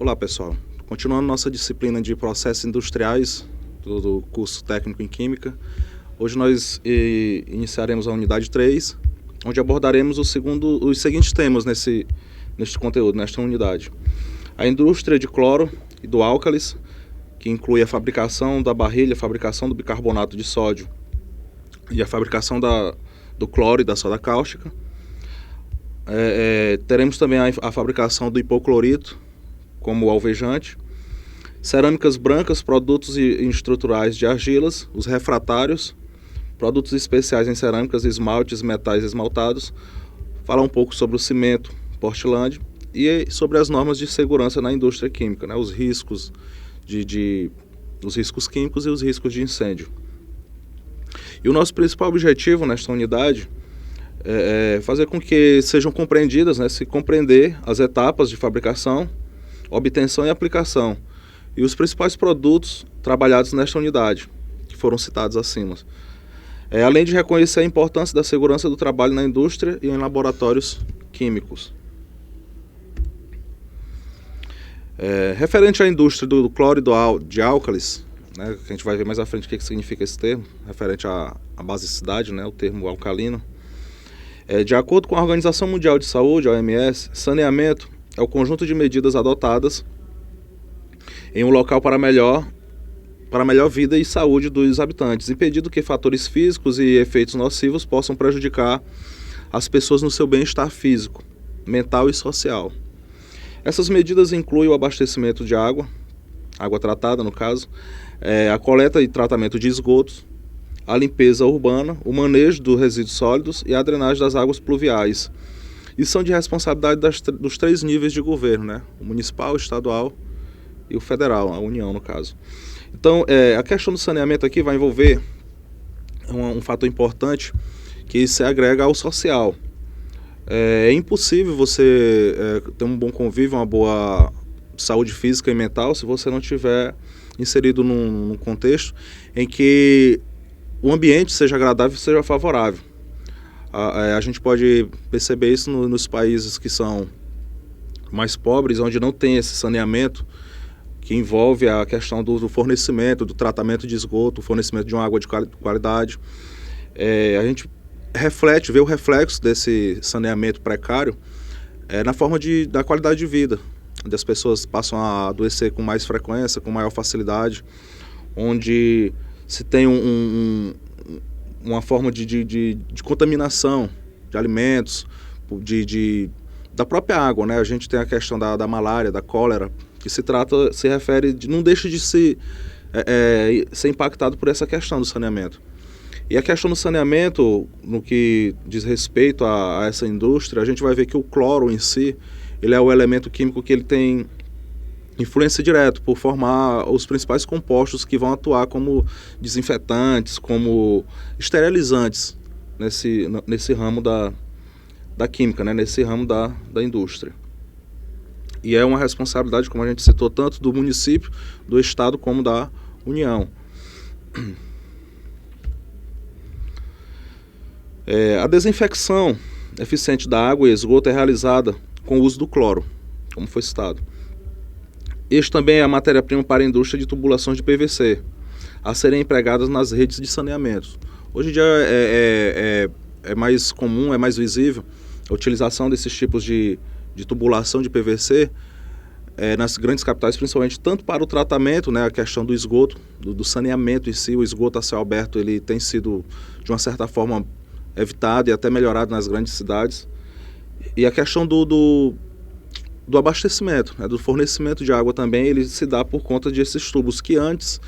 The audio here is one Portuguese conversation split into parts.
Olá, pessoal. Continuando nossa disciplina de processos industriais do curso técnico em Química, hoje nós iniciaremos a unidade 3, onde abordaremos os seguintes temas neste conteúdo, nesta unidade. A indústria de cloro e do álcalis, que inclui a fabricação da barrilha, a fabricação do bicarbonato de sódio e a fabricação do cloro e da soda cáustica. Teremos também a fabricação do hipoclorito, como alvejante, cerâmicas brancas, produtos estruturais de argilas, os refratários, produtos especiais em cerâmicas, esmaltes, metais esmaltados, falar um pouco sobre o cimento, Portland, e sobre as normas de segurança na indústria química, né, os riscos os riscos químicos e os riscos de incêndio. E o nosso principal objetivo nesta unidade é fazer com que sejam compreendidas, né, se compreender as etapas de fabricação, obtenção e aplicação, e os principais produtos trabalhados nesta unidade, que foram citados acima. Além de reconhecer a importância da segurança do trabalho na indústria e em laboratórios químicos. Referente à indústria do cloro e de álcalis, né, que a gente vai ver mais à frente o que significa esse termo, referente à basicidade, né, o termo alcalino. De acordo com a Organização Mundial de Saúde, a OMS, saneamento é o conjunto de medidas adotadas em um local para a melhor vida e saúde dos habitantes, impedindo que fatores físicos e efeitos nocivos possam prejudicar as pessoas no seu bem-estar físico, mental e social. Essas medidas incluem o abastecimento de água tratada no caso, a coleta e tratamento de esgotos, a limpeza urbana, o manejo dos resíduos sólidos e a drenagem das águas pluviais. E são de responsabilidade dos 3 níveis de governo, né? O municipal, o estadual e o federal, a União no caso. Então, a questão do saneamento aqui vai envolver um fator importante que se agrega ao social. É impossível você ter um bom convívio, uma boa saúde física e mental se você não estiver inserido num contexto em que o ambiente seja agradável e seja favorável. A gente pode perceber isso nos países que são mais pobres, onde não tem esse saneamento, que envolve a questão do fornecimento, do tratamento de esgoto, o fornecimento de uma água de qualidade. A gente vê o reflexo desse saneamento precário na forma da qualidade de vida, onde as pessoas passam a adoecer com mais frequência, com maior facilidade, onde se tem uma forma de contaminação de alimentos, da própria água, né? A gente tem a questão da malária, da cólera, que se refere, não deixa de ser impactado por essa questão do saneamento. E a questão do saneamento, no que diz respeito a essa indústria, a gente vai ver que o cloro em si, ele é o elemento químico que ele tem influência direta por formar os principais compostos que vão atuar como desinfetantes, como esterilizantes nesse ramo da química, né? Nesse ramo da indústria. E é uma responsabilidade, como a gente citou, tanto do município, do estado, como da União. A desinfecção eficiente da água e esgoto é realizada com o uso do cloro, como foi citado. Este também é a matéria-prima para a indústria de tubulações de PVC, a serem empregadas nas redes de saneamento. Hoje em dia é mais comum, é mais visível a utilização desses tipos de tubulação de PVC nas grandes capitais, principalmente tanto para o tratamento, né, a questão do esgoto, do saneamento em si. O esgoto a céu aberto ele tem sido, de uma certa forma, evitado e até melhorado nas grandes cidades. E a questão do abastecimento, né, do fornecimento de água também, ele se dá por conta desses tubos que antes,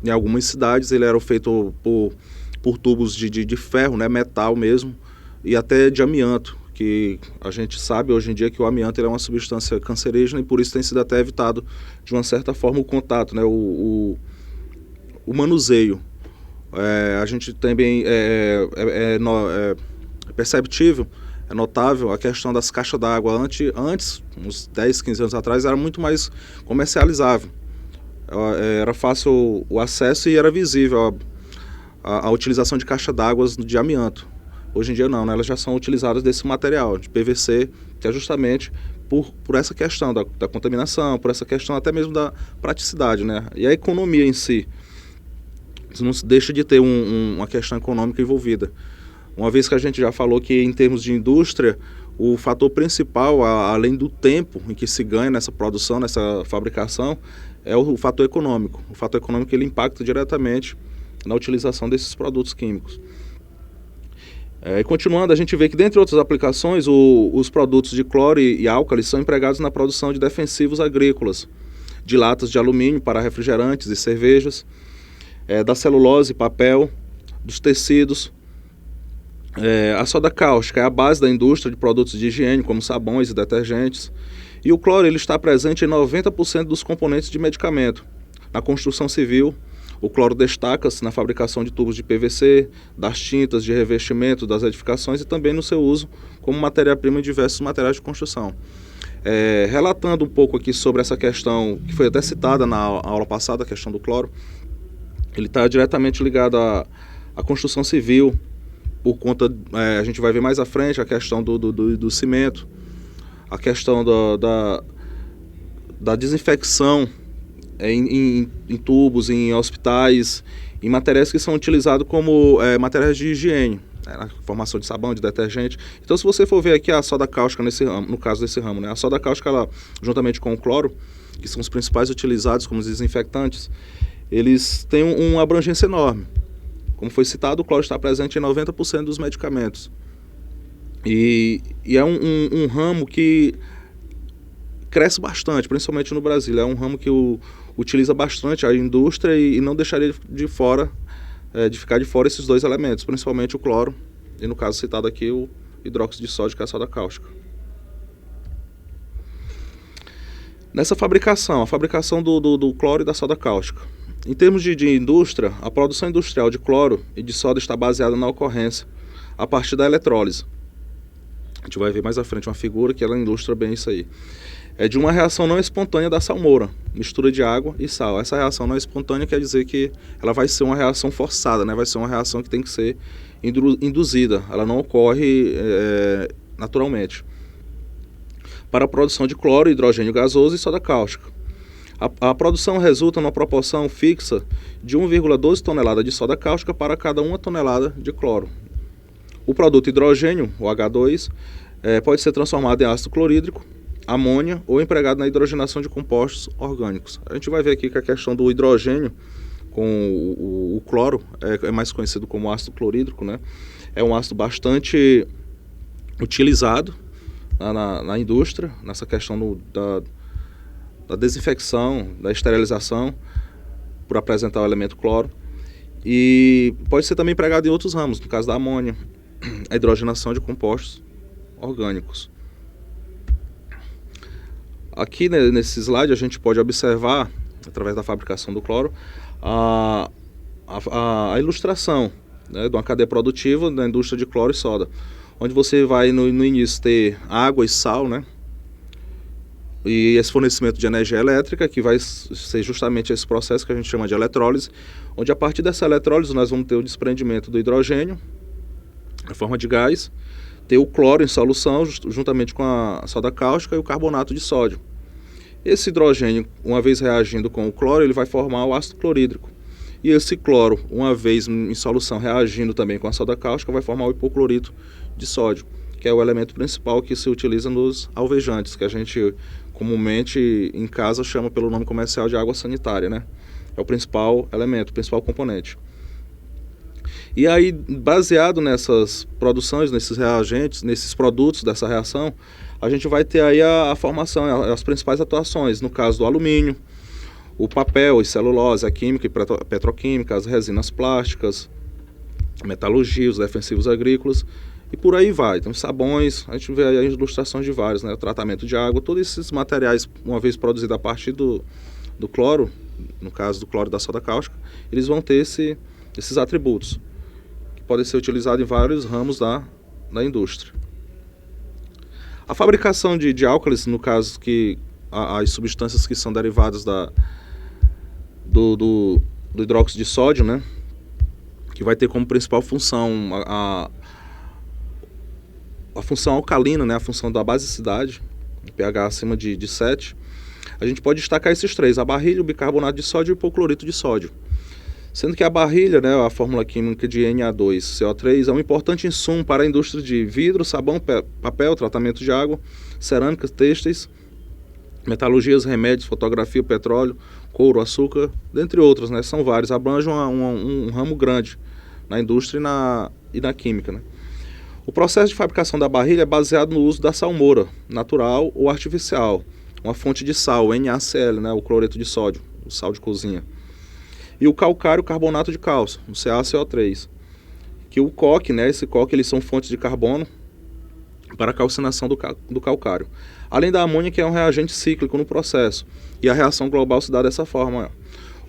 em algumas cidades, ele era feito por tubos de ferro, né, metal mesmo, e até de amianto, que a gente sabe hoje em dia que o amianto é uma substância cancerígena e por isso tem sido até evitado, de uma certa forma, o contato, né, o manuseio. A gente também é perceptível, é notável a questão das caixas d'água. Antes, uns 10, 15 anos atrás, era muito mais comercializável. Era fácil o acesso e era visível a utilização de caixa d'água de amianto. Hoje em dia não, né? Elas já são utilizadas desse material de PVC, que é justamente por essa questão da contaminação, por essa questão até mesmo da praticidade, né? E a economia em si. Isso não deixa de ter uma questão econômica envolvida. Uma vez que a gente já falou que em termos de indústria, o fator principal, além do tempo em que se ganha nessa produção, nessa fabricação, é o fator econômico. O fator econômico ele impacta diretamente na utilização desses produtos químicos. E continuando, a gente vê que, dentre outras aplicações, os produtos de cloro e álcalis são empregados na produção de defensivos agrícolas, de latas de alumínio para refrigerantes e cervejas, da celulose e papel, dos tecidos. A soda cáustica é a base da indústria de produtos de higiene, como sabões e detergentes. E o cloro ele está presente em 90% dos componentes de medicamento. Na construção civil, o cloro destaca-se na fabricação de tubos de PVC, das tintas de revestimento das edificações e também no seu uso como matéria-prima em diversos materiais de construção. Relatando um pouco aqui sobre essa questão, que foi até citada na aula passada, a questão do cloro, ele está diretamente ligado à construção civil, por conta, a gente vai ver mais à frente a questão do cimento, a questão da desinfecção em tubos, em hospitais, em materiais que são utilizados como materiais de higiene, na formação de sabão, de detergente. Então, se você for ver aqui a soda cáustica nesse ramo, no caso desse ramo, né, a soda cáustica, ela, juntamente com o cloro, que são os principais utilizados como desinfectantes, eles têm uma abrangência enorme. Como foi citado, o cloro está presente em 90% dos medicamentos. E é um ramo que cresce bastante, principalmente no Brasil. É um ramo que utiliza bastante a indústria e não deixaria de ficar de fora esses dois elementos, principalmente o cloro e, no caso citado aqui, o hidróxido de sódio, que é a soda cáustica. Nessa fabricação, a fabricação do cloro e da soda cáustica. Em termos de indústria, a produção industrial de cloro e de soda está baseada na ocorrência a partir da eletrólise. A gente vai ver mais à frente uma figura que ela ilustra bem isso aí. É de uma reação não espontânea da salmoura, mistura de água e sal. Essa reação não espontânea quer dizer que ela vai ser uma reação forçada, né? Vai ser uma reação que tem que ser induzida, ela não ocorre naturalmente. Para a produção de cloro, hidrogênio gasoso e soda cáustica. A produção resulta numa proporção fixa de 1,12 tonelada de soda cáustica para cada 1 tonelada de cloro. O produto hidrogênio, o H2, pode ser transformado em ácido clorídrico, amônia ou empregado na hidrogenação de compostos orgânicos. A gente vai ver aqui que a questão do hidrogênio com o cloro é mais conhecido como ácido clorídrico, né? É um ácido bastante utilizado na indústria, nessa questão da desinfecção, da esterilização, por apresentar o elemento cloro. E pode ser também empregado em outros ramos, no caso da amônia, a hidrogenação de compostos orgânicos. Aqui nesse slide a gente pode observar, através da fabricação do cloro, a ilustração, né, de uma cadeia produtiva da indústria de cloro e soda, onde você vai no início ter água e sal, né? E esse fornecimento de energia elétrica, que vai ser justamente esse processo que a gente chama de eletrólise, onde a partir dessa eletrólise nós vamos ter o desprendimento do hidrogênio, na forma de gás, ter o cloro em solução, juntamente com a soda cáustica e o carbonato de sódio. Esse hidrogênio, uma vez reagindo com o cloro, ele vai formar o ácido clorídrico. E esse cloro, uma vez em solução reagindo também com a soda cáustica, vai formar o hipoclorito de sódio, que é o elemento principal que se utiliza nos alvejantes, que a gente comumente em casa chama pelo nome comercial de água sanitária, né? É o principal elemento, o principal componente. E aí, baseado nessas produções, nesses reagentes, nesses produtos dessa reação, a gente vai ter aí a formação, as principais atuações, no caso do alumínio, o papel e celulose, a química e petroquímica, as resinas plásticas, a metalurgia, os defensivos agrícolas, e por aí vai. Então, sabões, a gente vê aí as ilustrações de vários, né? O tratamento de água, todos esses materiais, uma vez produzidos a partir do cloro, no caso do cloro e da soda cáustica, eles vão ter esses atributos, que podem ser utilizados em vários ramos da indústria. A fabricação de álcalis, no caso que as substâncias que são derivadas do hidróxido de sódio, né? Que vai ter como principal função a função alcalina, né, a função da basicidade, pH acima de 7, a gente pode destacar esses três: a barrilha, o bicarbonato de sódio e o hipoclorito de sódio. Sendo que a barrilha, né, a fórmula química de Na2CO3, é um importante insumo para a indústria de vidro, sabão, papel, tratamento de água, cerâmicas, têxteis, metalurgias, remédios, fotografia, petróleo, couro, açúcar, dentre outros, né? São vários, abrange um ramo grande na indústria e na química, né? O processo de fabricação da barrilha é baseado no uso da salmoura, natural ou artificial, uma fonte de sal, o NaCl, né, o cloreto de sódio, o sal de cozinha, e o calcário, carbonato de cálcio, o CaCO3, que o coque, né, esse coque, eles são fontes de carbono para a calcinação do calcário. Além da amônia, que é um reagente cíclico no processo, e a reação global se dá dessa forma: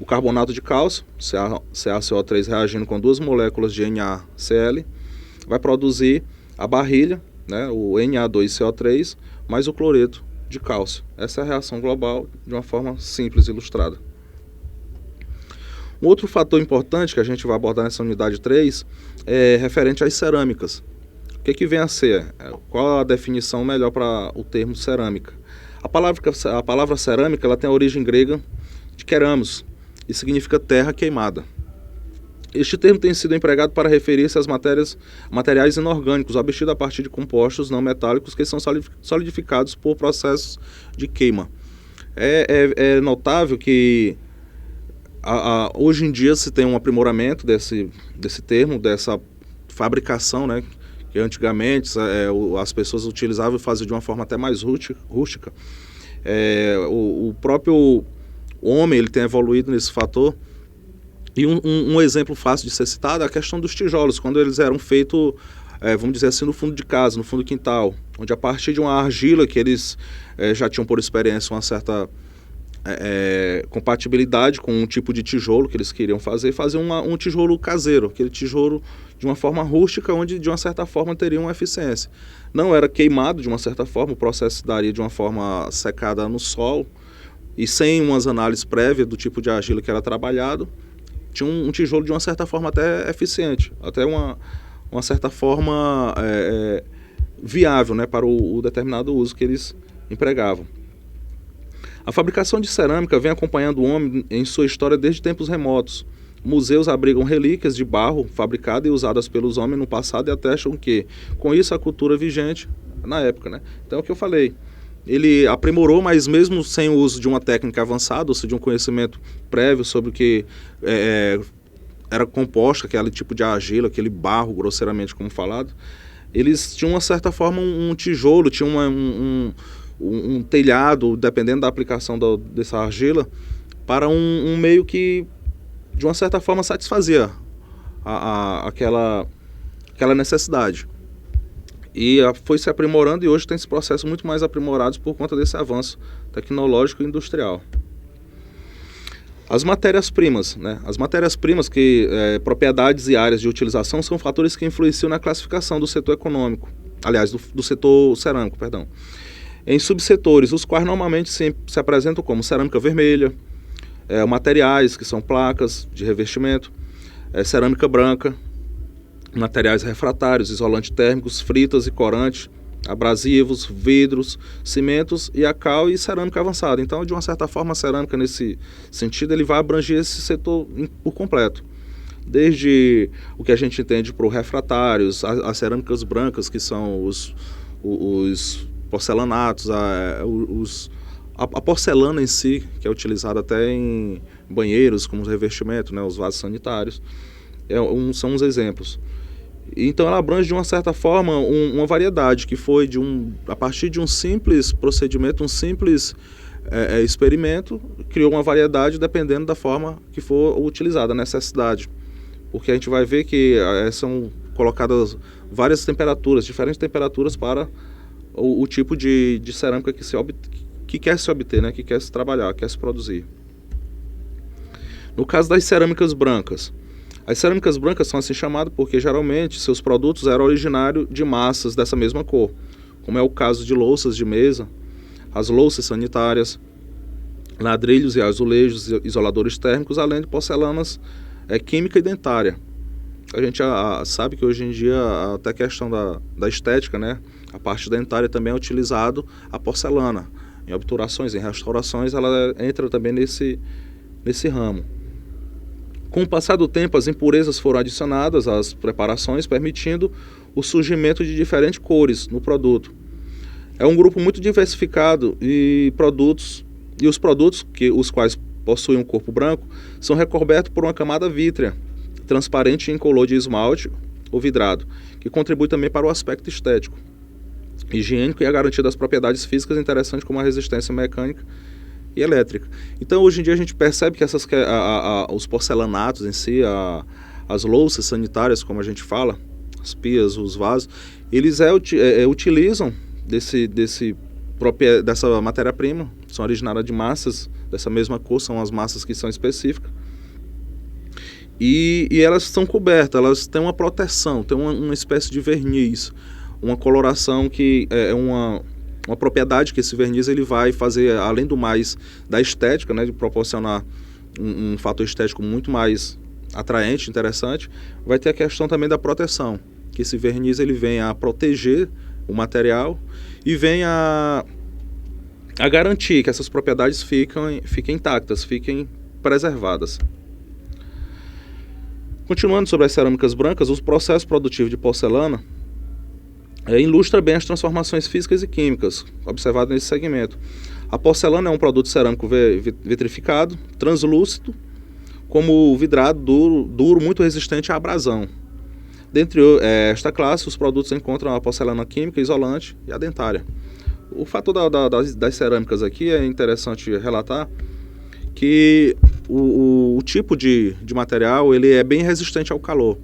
o carbonato de cálcio, CaCO3, reagindo com duas moléculas de NaCl, vai produzir a barrilha, né, o Na2CO3, mais o cloreto de cálcio. Essa é a reação global de uma forma simples, ilustrada. Um outro fator importante que a gente vai abordar nessa unidade 3 é referente às cerâmicas. O que vem a ser? Qual a definição melhor para o termo cerâmica? A palavra cerâmica, ela tem a origem grega de keramos e significa terra queimada. Este termo tem sido empregado para referir-se aos materiais inorgânicos obtidos a partir de compostos não metálicos que são solidificados por processos de queima. É notável que hoje em dia se tem um aprimoramento desse termo, dessa fabricação, né, que antigamente as pessoas utilizavam e faziam de uma forma até mais rústica. O próprio homem, ele tem evoluído nesse fator. E um exemplo fácil de ser citado é a questão dos tijolos, quando eles eram feitos, vamos dizer assim, no fundo de casa, no fundo do quintal, onde a partir de uma argila que eles já tinham por experiência uma certa compatibilidade com um tipo de tijolo que eles queriam fazer um tijolo caseiro, aquele tijolo de uma forma rústica, onde de uma certa forma teria uma eficiência. Não era queimado de uma certa forma, o processo se daria de uma forma secada no sol e sem umas análises prévias do tipo de argila que era trabalhado. Tinha um tijolo de uma certa forma até eficiente, até uma certa forma viável, né, para o determinado uso que eles empregavam. A fabricação de cerâmica vem acompanhando o homem em sua história desde tempos remotos. Museus abrigam relíquias de barro fabricadas e usadas pelos homens no passado e atestam que, com isso, a cultura vigente na época, né? Então é o que eu falei. Ele aprimorou, mas mesmo sem o uso de uma técnica avançada, ou seja, de um conhecimento prévio sobre o que era composto, aquele tipo de argila, aquele barro, grosseiramente como falado, eles tinham, uma certa forma, um tijolo, tinham um telhado, dependendo da aplicação dessa argila, para um meio que, de uma certa forma, satisfazia aquela necessidade. E foi se aprimorando, e hoje tem esse processo muito mais aprimorado por conta desse avanço tecnológico e industrial. As matérias-primas, né? As matérias-primas, propriedades e áreas de utilização, são fatores que influenciam na classificação do setor econômico, aliás, do setor cerâmico, perdão, em subsetores, os quais normalmente se apresentam como cerâmica vermelha, materiais, que são placas de revestimento, cerâmica branca, materiais refratários, isolantes térmicos, fritas e corantes, abrasivos, vidros, cimentos e a cal e cerâmica avançada. Então, de uma certa forma, a cerâmica, nesse sentido, ele vai abranger esse setor por completo. Desde o que a gente entende por refratários, as cerâmicas brancas, que são os porcelanatos, a porcelana em si, que é utilizada até em banheiros como revestimento, né, os vasos sanitários, são uns exemplos. Então ela abrange de uma certa forma uma variedade que foi a partir de um simples procedimento, um simples experimento, criou uma variedade dependendo da forma que for utilizada, a necessidade. Porque a gente vai ver que são colocadas várias temperaturas, diferentes temperaturas para o tipo de cerâmica que quer se obter, né, que quer se trabalhar, quer se produzir. No caso das cerâmicas brancas, as cerâmicas brancas são assim chamadas porque geralmente seus produtos eram originários de massas dessa mesma cor, como é o caso de louças de mesa, as louças sanitárias, ladrilhos e azulejos, isoladores térmicos, além de porcelanas química e dentária. A gente sabe que hoje em dia até a questão da estética, né? A parte dentária também é utilizado a porcelana. Em obturações, em restaurações, ela entra também nesse ramo. Com o passar do tempo, as impurezas foram adicionadas às preparações, permitindo o surgimento de diferentes cores no produto. É um grupo muito diversificado e os produtos, os quais possuem um corpo branco, são recobertos por uma camada vítrea, transparente e incolor de esmalte ou vidrado, que contribui também para o aspecto estético, higiênico e a garantia das propriedades físicas interessantes como a resistência mecânica e elétrica. Então, hoje em dia, a gente percebe que os porcelanatos em si, as louças sanitárias, como a gente fala, as pias, os vasos, eles utilizam dessa matéria-prima, são originadas de massas dessa mesma cor, são as massas que são específicas, e elas são cobertas, elas têm uma proteção, têm uma espécie de verniz, uma coloração que é uma propriedade que esse verniz ele vai fazer, além do mais da estética, né, de proporcionar um fator estético muito mais atraente, interessante, vai ter a questão também da proteção, que esse verniz ele vem a proteger o material e vem a garantir que essas propriedades fiquem intactas, fiquem preservadas. Continuando sobre as cerâmicas brancas, os processos produtivos de porcelana ilustra bem as transformações físicas e químicas observadas nesse segmento. A porcelana é um produto cerâmico vitrificado, translúcido, como vidrado duro, muito resistente à abrasão. Dentre esta classe, os produtos encontram a porcelana química, isolante e a dentária. O fator das cerâmicas aqui é interessante relatar que o tipo de material ele é bem resistente ao calor.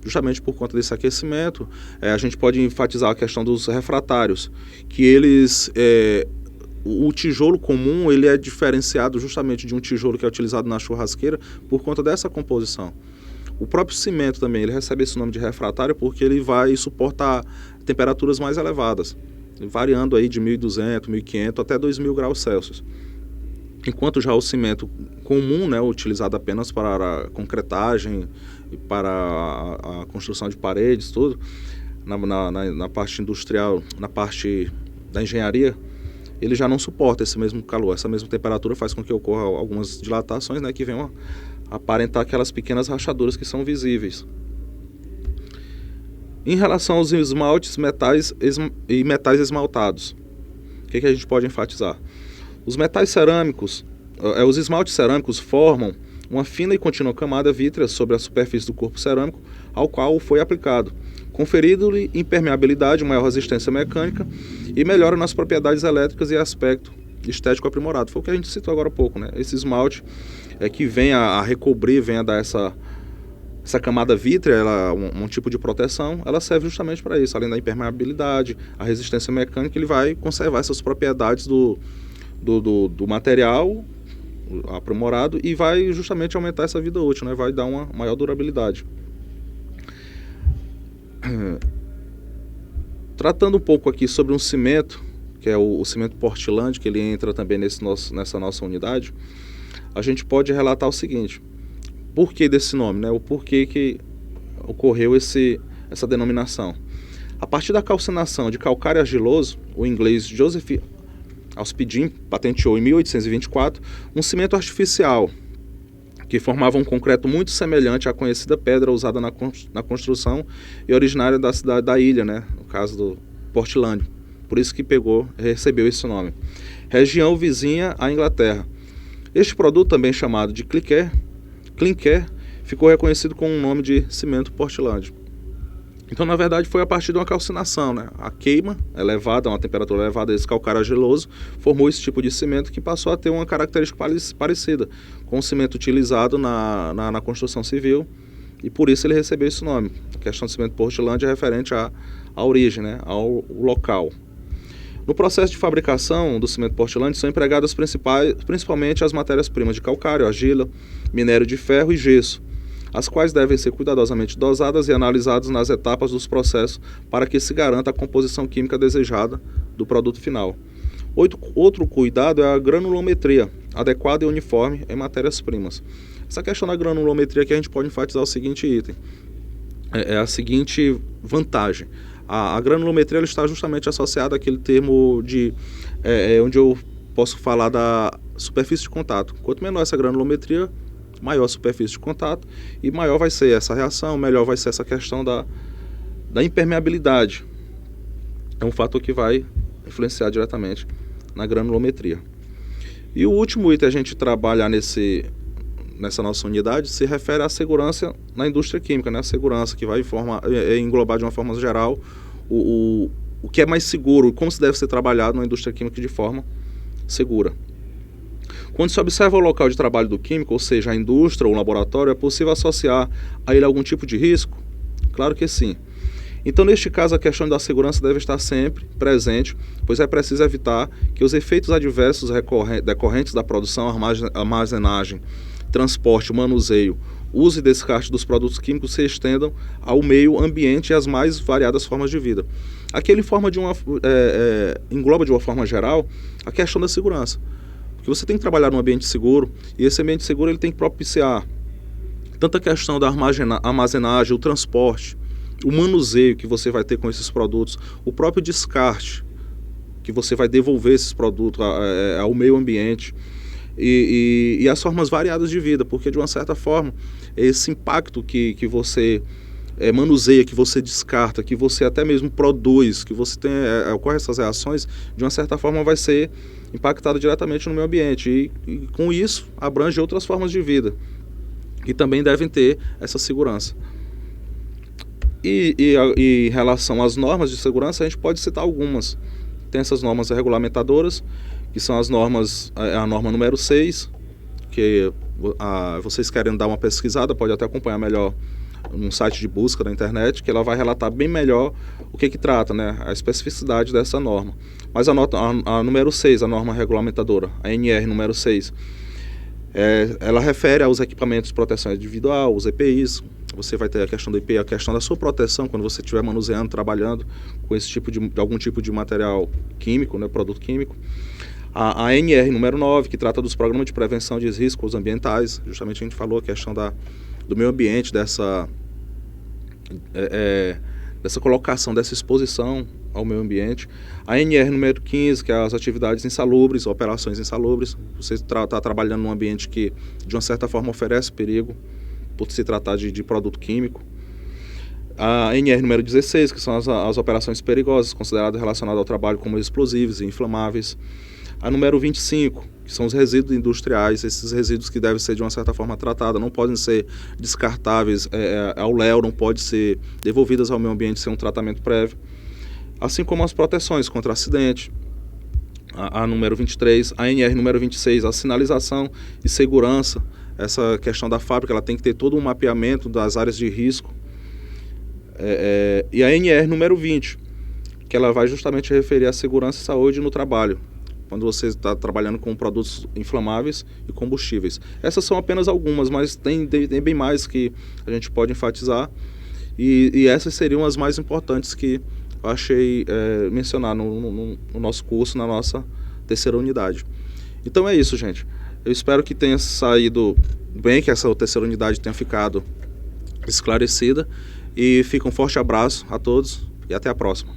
Justamente por conta desse aquecimento, a gente pode enfatizar a questão dos refratários, que eles, o tijolo comum ele é diferenciado justamente de um tijolo que é utilizado na churrasqueira por conta dessa composição. O próprio cimento também, ele recebe esse nome de refratário porque ele vai suportar temperaturas mais elevadas, variando aí de 1.200, 1.500 até 2.000 graus Celsius. Enquanto já o cimento comum, né, utilizado apenas para a concretagem e para a construção de paredes, tudo, na parte industrial, na parte da engenharia, ele já não suporta esse mesmo calor. Essa mesma temperatura faz com que ocorra algumas dilatações, né, que venham a aparentar aquelas pequenas rachaduras que são visíveis. Em relação aos esmaltes, metais e metais esmaltados, o que a gente pode enfatizar? Os metais cerâmicos, os esmaltes cerâmicos formam uma fina e contínua camada vítrea sobre a superfície do corpo cerâmico ao qual foi aplicado, conferindo-lhe impermeabilidade, maior resistência mecânica e melhora nas propriedades elétricas e aspecto estético aprimorado. Foi o que a gente citou agora há pouco, né? Esse esmalte que vem a recobrir, vem a dar essa camada vítrea, um tipo de proteção, ela serve justamente para isso. Além da impermeabilidade, a resistência mecânica, ele vai conservar essas propriedades do material aprimorado e vai justamente aumentar essa vida útil, né? Vai dar uma maior durabilidade. Tratando um pouco aqui sobre um cimento, que é o cimento Portland, que ele entra também nessa nossa unidade, a gente pode relatar o seguinte: por que desse nome, né? O porquê que ocorreu essa denominação. A partir da calcinação de calcário argiloso, o inglês Joseph Auspidin patenteou em 1824 um cimento artificial que formava um concreto muito semelhante à conhecida pedra usada na construção e originária da cidade da ilha, né? No caso do Portland. Por isso que recebeu esse nome. Região vizinha à Inglaterra. Este produto, também chamado de clinker, ficou reconhecido com o nome de cimento Portland. Então, na verdade, foi a partir de uma calcinação, né? A queima elevada, uma temperatura elevada desse calcário argiloso, formou esse tipo de cimento que passou a ter uma característica parecida com o cimento utilizado na construção civil, e por isso ele recebeu esse nome. A questão do cimento Portland é referente à origem, né? Ao local. No processo de fabricação do cimento Portland são empregadas principalmente as matérias-primas de calcário, argila, minério de ferro e gesso, as quais devem ser cuidadosamente dosadas e analisadas nas etapas dos processos para que se garanta a composição química desejada do produto final. Outro cuidado é a granulometria, adequada e uniforme em matérias-primas. Essa questão da granulometria aqui a gente pode enfatizar o seguinte item: é a seguinte vantagem. A granulometria ela está justamente associada àquele termo de onde eu posso falar da superfície de contato. Quanto menor essa granulometria, maior a superfície de contato e maior vai ser essa reação, melhor vai ser essa questão da impermeabilidade. É um fator que vai influenciar diretamente na granulometria. E o último item a gente trabalhar nessa nossa unidade se refere à segurança na indústria química, né? A segurança que vai englobar de uma forma geral o que é mais seguro, como se deve ser trabalhado na indústria química de forma segura. Quando se observa o local de trabalho do químico, ou seja, a indústria ou o laboratório, é possível associar a ele algum tipo de risco? Claro que sim. Então, neste caso, a questão da segurança deve estar sempre presente, pois é preciso evitar que os efeitos adversos decorrentes da produção, armazenagem, transporte, manuseio, uso e descarte dos produtos químicos se estendam ao meio ambiente e às mais variadas formas de vida. Aqui ele engloba de uma forma geral a questão da segurança. Porque você tem que trabalhar num ambiente seguro, e esse ambiente seguro ele tem que propiciar tanto a questão da armazenagem, o transporte, o manuseio que você vai ter com esses produtos, o próprio descarte que você vai devolver esses produtos ao meio ambiente e as formas variadas de vida, porque de uma certa forma esse impacto que você manuseia, que você descarta, que você até mesmo produz, que você tem, ocorre essas reações, de uma certa forma vai ser impactado diretamente no meio ambiente e com isso abrange outras formas de vida que também devem ter essa segurança. E em relação às normas de segurança, a gente pode citar algumas. Tem essas normas regulamentadoras, que são as normas, a norma número 6, que vocês querem dar uma pesquisada, pode até acompanhar melhor num site de busca da internet, que ela vai relatar bem melhor o que trata, né, a especificidade dessa norma. Mas a número 6, a norma regulamentadora, a NR número 6, ela refere aos equipamentos de proteção individual, os EPIs. Você vai ter a questão do EPI, a questão da sua proteção quando você estiver manuseando, trabalhando com esse tipo de algum tipo de material químico, né, produto químico. A NR número 9, que trata dos programas de prevenção de riscos ambientais. Justamente a gente falou a questão do meio ambiente, dessa colocação, dessa exposição ao meio ambiente. A NR número 15, que é as atividades insalubres, operações insalubres. Você está trabalhando num ambiente que, de uma certa forma, oferece perigo, por se tratar de produto químico. A NR número 16, que são as operações perigosas, consideradas relacionadas ao trabalho como explosivos e inflamáveis. A número 25, que são os resíduos industriais, esses resíduos que devem ser de uma certa forma tratados, não podem ser descartáveis ao léu, não podem ser devolvidas ao meio ambiente sem um tratamento prévio. Assim como as proteções contra acidente. A número 23, a NR número 26, a sinalização e segurança. Essa questão da fábrica, ela tem que ter todo um mapeamento das áreas de risco. E a NR número 20, que ela vai justamente referir à segurança e saúde no trabalho, quando você está trabalhando com produtos inflamáveis e combustíveis. Essas são apenas algumas, mas tem bem mais que a gente pode enfatizar. E essas seriam as mais importantes que eu achei mencionar no nosso curso, na nossa terceira unidade. Então é isso, gente. Eu espero que tenha saído bem, que essa terceira unidade tenha ficado esclarecida. E fica um forte abraço a todos e até a próxima.